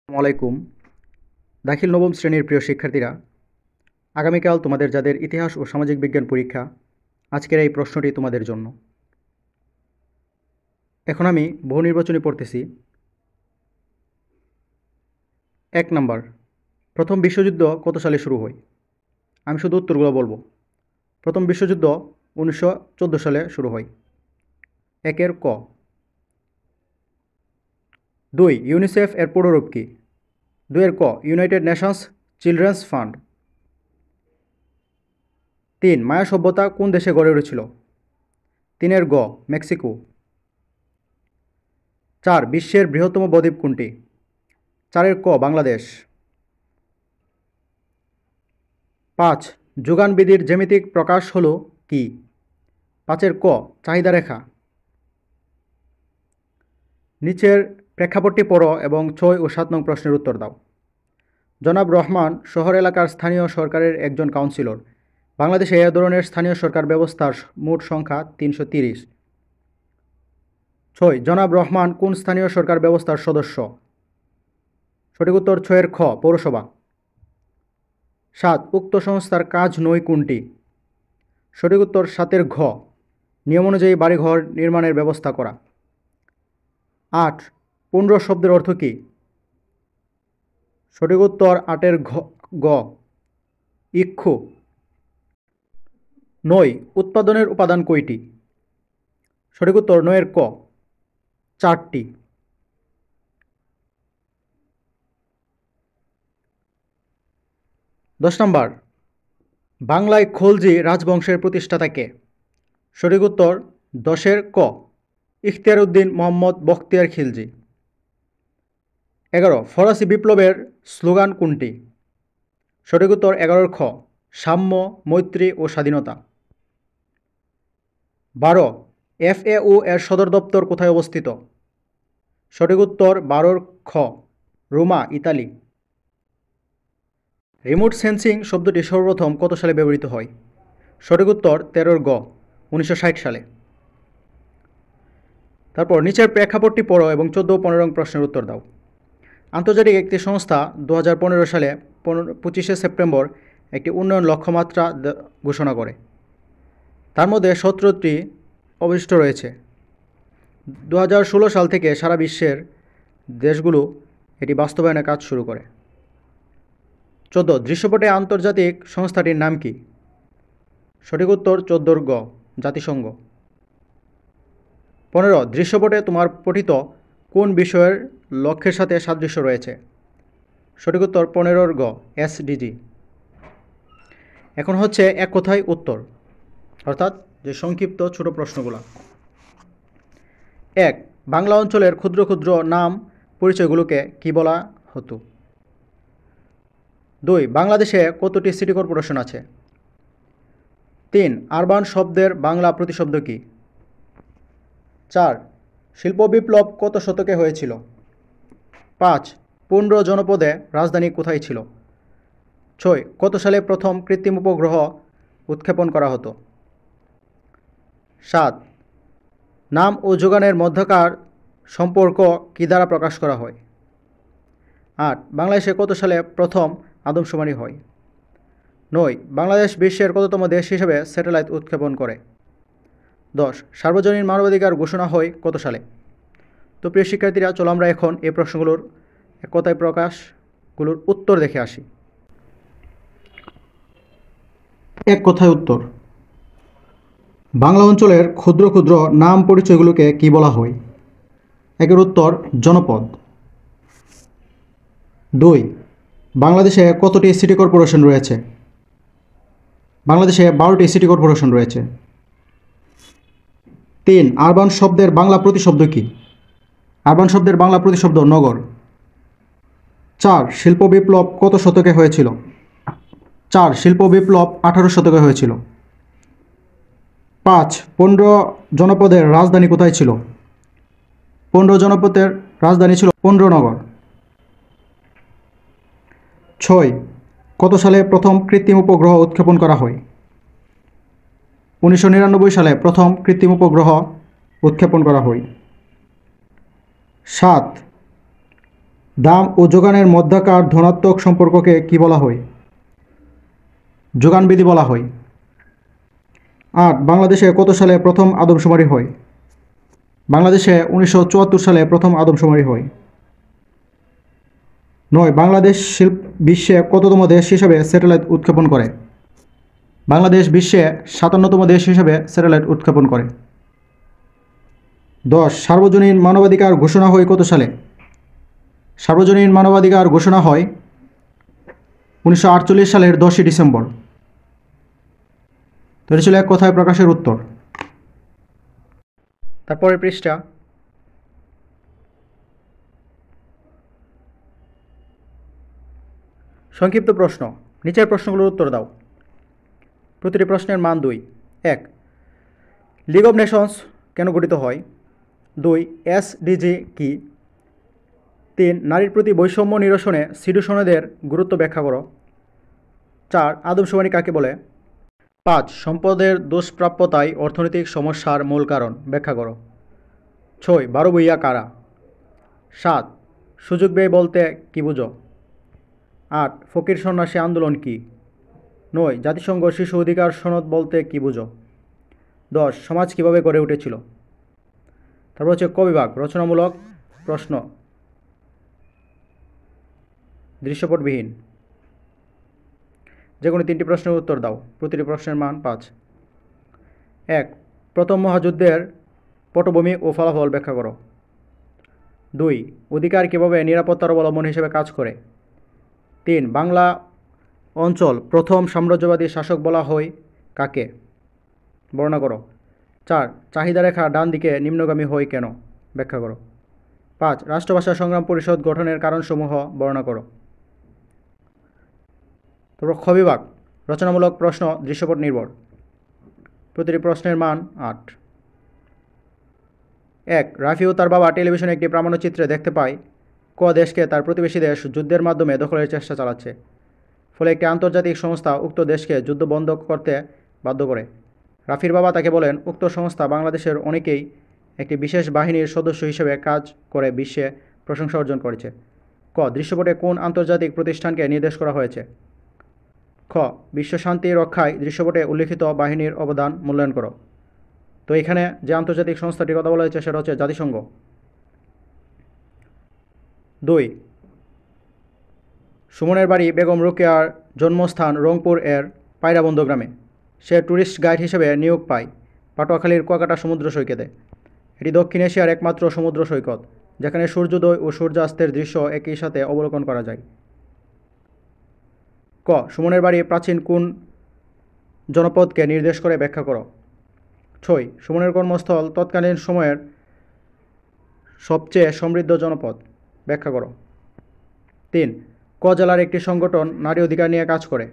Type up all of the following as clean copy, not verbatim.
আসসালামু আলাইকুম। দাখিল নবম শ্রেণীর প্রিয় শিক্ষার্থীরা, আগামীকাল তোমাদের যাদের ইতিহাস ও সামাজিক বিজ্ঞান পরীক্ষা, আজকের এই প্রশ্নটি তোমাদের জন্য। এখন আমি বহু নির্বাচনী পড়তেছি। 1 নাম্বার, প্রথম বিশ্বযুদ্ধ কত সালে শুরু হয়? আমি শুধু উত্তরগুলো বলবো। প্রথম বিশ্বযুদ্ধ 1914 সালে শুরু হয়। 1 ক। 2 ইউনিসেফ এর পুরোরূপ কি? 2 ক ইউনাইটেড নেশনস চিলড্রেন্স ফান্ড। 3 মায়া সভ্যতা কোন দেশে গড়ে উঠেছিল? 3 গ মেক্সিকো। 4 বিশ্বের বৃহত্তম বদ্বীপ কোনটি? 4 ক বাংলাদেশ। 5 যোগান বিধির জ্যামিতিক প্রকাশ হল কি? 5 ক চাহিদা রেখা। নিচের প্রেক্ষাপটটি পড়ো এবং 6 ও 7 নং প্রশ্নের উত্তর দাও। জনাব রহমান শহর এলাকার স্থানীয় সরকারের একজন কাউন্সিলর। বাংলাদেশে এ ধরনের স্থানীয় সরকার ব্যবস্থার মোট সংখ্যা 330। 6 জনাব রহমান কোন স্থানীয় সরকার ব্যবস্থার সদস্য? সঠিক উত্তর 6 খ পৌরসভা। 7 উক্ত সংস্থার কাজ নয় কোনটি? সঠিক উত্তর 7 ঘ নিয়ম অনুযায়ী বাড়িঘর নির্মাণের ব্যবস্থা করা। 8 পুণ্ড শব্দের অর্থ কী? সঠিক উত্তর 8 গ ইক্ষু। 9 উৎপাদনের উপাদান কয়টি? সঠিক উত্তর 9 ক 4টি। 10 নম্বর, বাংলায় খলজি রাজবংশের প্রতিষ্ঠাতা কে? সঠিক উত্তর 10 ক ইখতিয়ার উদ্দিন মোহাম্মদ বখতিয়ার খিলজি। 11 ফরাসি বিপ্লবের স্লোগান কোনটি? সঠিক উত্তর 11 খ সাম্য, মৈত্রী ও স্বাধীনতা। 12 FAO এর সদর দপ্তর কোথায় অবস্থিত? সঠিক উত্তর 12 খ রোমা, ইতালি। রিমোট সেন্সিং শব্দটি সর্বপ্রথম কত সালে ব্যবহৃত হয়? সঠিক উত্তর 13 গ 1960 সালে। তারপর নিচের প্রেক্ষাপটটি পড়ো এবং 14 ও 15 নং প্রশ্নের উত্তর দাও। আন্তর্জাতিক একটি সংস্থা 2015 সালে 25শে সেপ্টেম্বর একটি উন্নয়ন লক্ষ্যমাত্রা ঘোষণা করে। তার মধ্যে 17টি অবশিষ্ট রয়েছে। 2016 সাল থেকে সারা বিশ্বের দেশগুলো এটি বাস্তবায়নের কাজ শুরু করে। 14 দৃশ্যপটে আন্তর্জাতিক সংস্থাটির নাম কি? সঠিক উত্তর 14 গ জাতিসংঘ। 15 দৃশ্যপটে তোমার পঠিত কোন বিষয়ের লক্ষ্যের সাথে সাদৃশ্য রয়েছে? সঠিক উত্তর 15 গ SDG। এখন হচ্ছে এক কথায় উত্তর, অর্থাৎ যে সংক্ষিপ্ত ছোট প্রশ্নগুলো। 1 বাংলা অঞ্চলের ক্ষুদ্র ক্ষুদ্র নাম পরিচয়গুলোকে কি বলা হতো? 2 বাংলাদেশে কতটি সিটি কর্পোরেশন আছে? 3 আরবান শব্দের বাংলা প্রতিশব্দ কি? 4 শিল্প বিপ্লব কত শতকে হয়েছিল? 5 পুন্ড জনপদে রাজধানী কোথায় ছিল? 6 কত সালে প্রথম কৃত্রিম উপগ্রহ উৎক্ষেপণ করা হতো? 7 নাম ও যোগানের মধ্যকার সম্পর্ক কী দ্বারা প্রকাশ করা হয়? 8 বাংলাদেশে কত সালে প্রথম আদমশুমারি হয়? 9 বাংলাদেশ বিশ্বের কততম দেশ হিসেবে স্যাটেলাইট উৎক্ষেপণ করে? 10 সার্বজনীন মানবাধিকার ঘোষণা হয় কত সালে? তো প্রিয় শিক্ষার্থীরা, চলো আমরা এখন এই প্রশ্নগুলোর এক কথায় প্রকাশগুলোর উত্তর দেখে আসি। এক কথায় উত্তর, বাংলা অঞ্চলের ক্ষুদ্র ক্ষুদ্র নাম পরিচয়গুলোকে কি বলা হয়? একের উত্তর জনপদ। 2 বাংলাদেশে কতটি সিটি কর্পোরেশন রয়েছে? বাংলাদেশে 12টি সিটি কর্পোরেশন রয়েছে। 3 আরবান শব্দের বাংলা প্রতিশব্দ কি? আরবান শব্দের বাংলা প্রতিশব্দ নগর। 4 শিল্প বিপ্লব কত শতকে হয়েছিল? 4 শিল্প বিপ্লব 18 শতকে হয়েছিল। 5 15 জনপদের রাজধানী কোথায় ছিল? 15 জনপদের রাজধানী ছিল 15 নগর। 6 কত সালে প্রথম কৃত্রিম উপগ্রহ উৎক্ষেপণ করা হয়? 1999 সালে প্রথম কৃত্রিম উপগ্রহ উৎক্ষেপণ করা হয়। 7 দাম ও যোগানের মধ্যাকার ধনাত্মক সম্পর্ককে কি বলা হয়? যোগান বিধি বলা হয়। 8. বাংলাদেশে কত সালে প্রথম আদমশুমারি হয়? বাংলাদেশে 1974 সালে প্রথম আদমশুমারি হয়। 9. বাংলাদেশ বিশ্বে কততম দেশ হিসাবে স্যাটেলাইট উৎক্ষেপণ করে? বাংলাদেশ বিশ্বে 57তম দেশ হিসাবে স্যাটেলাইট উৎক্ষেপণ করে। 10. সার্বজনীন মানবাধিকার ঘোষণা হয় কত সালে? সার্বজনীন মানবাধিকার ঘোষণা হয় 1948 সালের 10 ডিসেম্বর। তো এটা ছিল এক কথায় প্রকাশের উত্তর। তারপরের পৃষ্ঠা, সংক্ষিপ্ত প্রশ্ন। নিচের প্রশ্নগুলোর উত্তর দাও। প্রতিটি প্রশ্নের মান 2। 1. লিগ অব নেশনস কেন গঠিত হয়? 2. এসডিজি কি? 3. নারীর প্রতি বৈষম্য নিরসনে সিডু সনদের গুরুত্ব ব্যাখ্যা করো। 4. আদমশুমারি কাকে বলে? 5. সম্পদের দুষ্প্রাপ্যতাই অর্থনৈতিক সমস্যার মূল কারণ, ব্যাখ্যা করো। 6. 12 ভূঁইয়া কারা? 7. সুযোগ ব্যয় বলতে কী বুঝো? 8. ফকির সন্ন্যাসী আন্দোলন কি? 9. জাতিসংঘ শিশু অধিকার সনদ বলতে কী বুঝো? 10. সমাজ কীভাবে গড়ে উঠেছিল? তারপর হচ্ছে ক বিভাগ, রচনামূলক প্রশ্ন, দৃশ্যপটবিহীন। যে কোনো 3টি প্রশ্নের উত্তর দাও। প্রতিটি প্রশ্নের মান 5। 1. প্রথম মহাযুদ্ধের পটভূমি ও ফলাফল ব্যাখ্যা করো। 2. অধিকার কীভাবে নিরাপত্তার অবলম্বন হিসেবে কাজ করে? 3. বাংলা অঞ্চল প্রথম সাম্রাজ্যবাদী শাসক বলা হয় কাকে? বর্ণনা করো। 4. চাহিদা রেখা ডান দিকে নিম্নগামী হয় কেন? ব্যাখ্যা করো। 5. রাষ্ট্রভাষা সংগ্রাম পরিষদ গঠনের কারণসমূহ বর্ণনা করো। তারপর খ বিভাগ, রচনামূলক প্রশ্ন, দৃশ্যপট নির্ভর। প্রতিটি প্রশ্নের মান 8। 1. রাফি ও তার বাবা টেলিভিশনে একটি প্রামাণ্যচিত্রে দেখতে পায় ক দেশকে তার প্রতিবেশী দেশ যুদ্ধের মাধ্যমে দখলের চেষ্টা চালাচ্ছে। ফলে একটি আন্তর্জাতিক সংস্থা উক্ত দেশকে যুদ্ধ বন্ধ করতে বাধ্য করে। রাফির বাবা তাকে বলেন, উক্ত সংস্থা বাংলাদেশের অনেকেই একটি বিশেষ বাহিনীর সদস্য হিসেবে কাজ করে বিশ্বে প্রশংসা অর্জন করেছে। ক. দৃশ্যপটে কোন আন্তর্জাতিক প্রতিষ্ঠানকে নির্দেশ করা হয়েছে? খ. বিশ্ব শান্তি রক্ষায় দৃশ্যপটে উল্লিখিত বাহিনীর অবদান মূল্যায়ন করো। তো এখানে যে আন্তর্জাতিক সংস্থাটির কথা বলা হয়েছে সেটা হচ্ছে জাতিসংঘ। 2. সুমনের বাড়ি বেগম রোকেয়ার জন্মস্থান রংপুর এর পায়রাবন্দ গ্রামে। সে ট্যুরিস্ট গাইড হিসেবে নিয়োগ পায় পাটুয়াখালীর কুয়াকাটা সমুদ্র সৈকতে। এটি দক্ষিণ এশিয়ার একমাত্র সমুদ্র সৈকত যেখানে সূর্যোদয় ও সূর্যাস্তের দৃশ্য একই সাথে অবলোকন করা যায়। ক. সুমনের বাড়ি প্রাচীন কোন জনপদকে নির্দেশ করে ব্যাখ্যা করো। 6. সুমনের কর্মস্থল তৎকালীন সময়ের সবচেয়ে সমৃদ্ধ জনপদ, ব্যাখ্যা করো। 3. ক জেলার একটি সংগঠন নারী অধিকার নিয়ে কাজ করে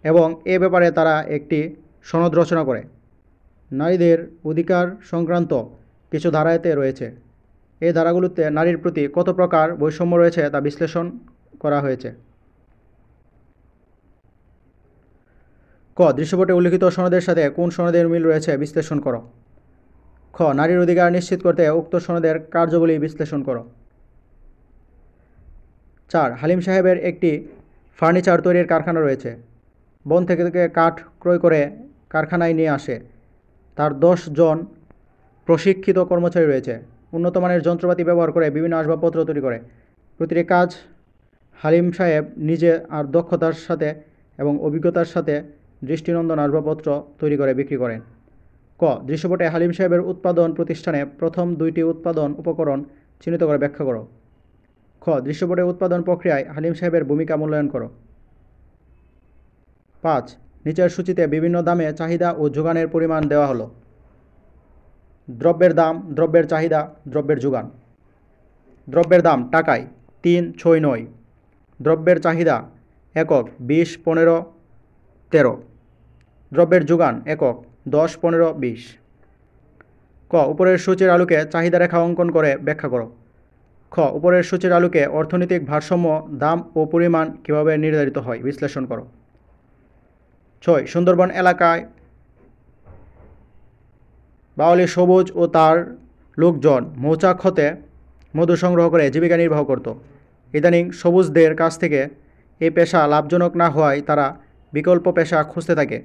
এবং এ ব্যাপারে তারা একটি সনদ রচনা করে। নারীদের অধিকার সংক্রান্ত কিছু ধারা এতে রয়েছে। এই ধারাগুলোতে নারীর প্রতি কত প্রকার বৈষম্য রয়েছে তা বিশ্লেষণ করা হয়েছে। ক. দৃশ্যপটে উল্লিখিত সনদের সাথে কোন সনদের মিল রয়েছে বিশ্লেষণ করো। খ. নারীর অধিকার নিশ্চিত করতে উক্ত সনদের কার্যাবলী বিশ্লেষণ করো। 4. হালিম সাহেবের একটি ফার্নিচার তৈরির কারখানা রয়েছে। বন থেকে কাঠ ক্রয় করে কারখানায় নিয়ে আসে। তার 10 জন প্রশিক্ষিত কর্মচারী রয়েছে। উন্নত মানের যন্ত্রপাতি ব্যবহার করে বিভিন্ন আসবাবপত্র তৈরি করে। প্রতিটি কাজ হালিম সাহেব নিজে আর দক্ষতার সাথে এবং অভিজ্ঞতার সাথে দৃষ্টিনন্দন আসবাবপত্র তৈরি করে বিক্রি করেন। ক. দৃশ্যপটে হালিম সাহেবের উৎপাদন প্রতিষ্ঠানে প্রথম 2টি উৎপাদন উপকরণ চিহ্নিত করে ব্যাখ্যা করো। খ. দৃশ্যপটে উৎপাদন প্রক্রিয়ায় হালিম সাহেবের ভূমিকা মূল্যায়ন করো। 5. নিচের সূচিতে বিভিন্ন দামে চাহিদা ও যোগানের পরিমাণ দেওয়া হলো। দ্রব্যের দাম, দ্রব্যের চাহিদা, দ্রব্যের যোগান। দ্রব্যের দাম টাকায় 369। দ্রব্যের চাহিদা একক 20, 15, 13। দ্রব্যের যোগান একক 10, 15, 20। ক. উপরের সূচির আলোকে চাহিদা রেখা অঙ্কন করে ব্যাখ্যা করো। খ. উপরের সূচির আলোকে অর্থনৈতিক ভারসাম্য, দাম ও পরিমাণ কীভাবে নির্ধারিত হয় বিশ্লেষণ করো। 6. সুন্দরবন এলাকায় বাওয়ালী সবুজ ও তার লোকজন মৌচাক হতে মধু সংগ্রহ করে জীবিকা নির্বাহ করত। ইদানিং সবুজদের কাছ থেকে এই পেশা লাভজনক না হওয়ায় তারা বিকল্প পেশা খুঁজতে থাকে।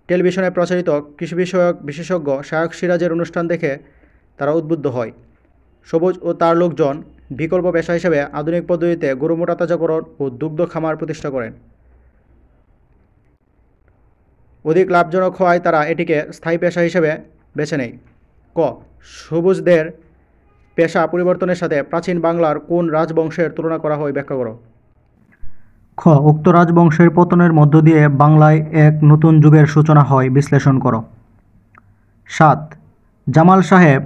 টেলিভিশনে প্রচারিত কৃষি বিষয়ক বিশেষজ্ঞ শায়ক সিরাজের অনুষ্ঠান দেখে তারা উদ্বুদ্ধ হয়। সবুজ ও তার লোকজন বিকল্প পেশা হিসেবে আধুনিক পদ্ধতিতে গরু মোটা তাজাকরণ ও দুগ্ধ খামার প্রতিষ্ঠা করেন। অধিক লাভজনক হওয়ায় তারা এটিকে স্থায়ী পেশা হিসেবে বেছে নেয়। ক, সবুজদের পেশা পরিবর্তনের সাথে প্রাচীন বাংলার কোন রাজবংশের তুলনা করা হয় ব্যাখ্যা করো। খ, উক্ত রাজবংশের পতনের মধ্য দিয়ে বাংলায় এক নতুন যুগের সূচনা হয়, বিশ্লেষণ করো। 7, জামাল সাহেব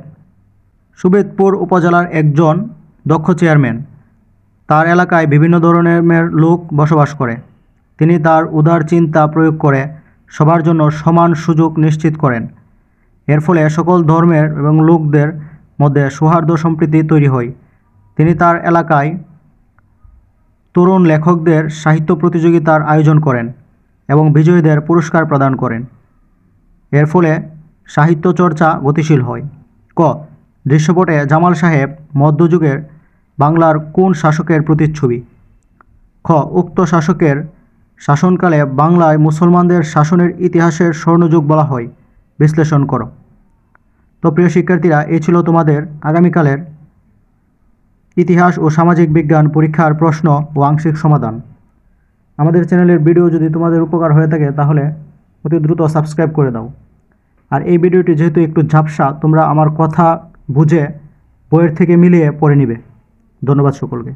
সুবেদপুর উপজেলার একজন দক্ষ চেয়ারম্যান। তার এলাকায় বিভিন্ন ধরনের লোক বসবাস করে। তিনি তার উদার চিন্তা প্রয়োগ করে সবার জন্য সমান সুযোগ নিশ্চিত করেন। এর ফলে সকল ধর্মের এবং লোকদের মধ্যে সৌহার্দ্য সম্প্রীতি তৈরি হয়। তিনি তার এলাকায় তরুণ লেখকদের সাহিত্য প্রতিযোগিতার আয়োজন করেন এবং বিজয়ীদের পুরস্কার প্রদান করেন। এর ফলে সাহিত্য চর্চা গতিশীল হয়। ক, দৃশ্যপটে জামাল সাহেব মধ্যযুগের বাংলার কোন শাসকের প্রতিচ্ছবি। খ, উক্ত শাসকের শাসনকালে বাংলায় মুসলমানদের শাসনের ইতিহাসের স্বর্ণযুগ বলা হয়, বিশ্লেষণ করো। তো প্রিয় শিক্ষার্থীরা, এই ছিল তোমাদের আগামীকালের ইতিহাস ও সামাজিক বিজ্ঞান পরীক্ষার প্রশ্ন ও আংশিক সমাধান। আমাদের চ্যানেলের ভিডিও যদি তোমাদের উপকার হয়ে থাকে তাহলে অতি দ্রুত সাবস্ক্রাইব করে দাও। আর এই ভিডিওটি যেহেতু একটু ঝাপসা, তোমরা আমার কথা বুঝে বইয়ের থেকে মিলিয়ে পড়ে নিবে। ধন্যবাদ সকলকে।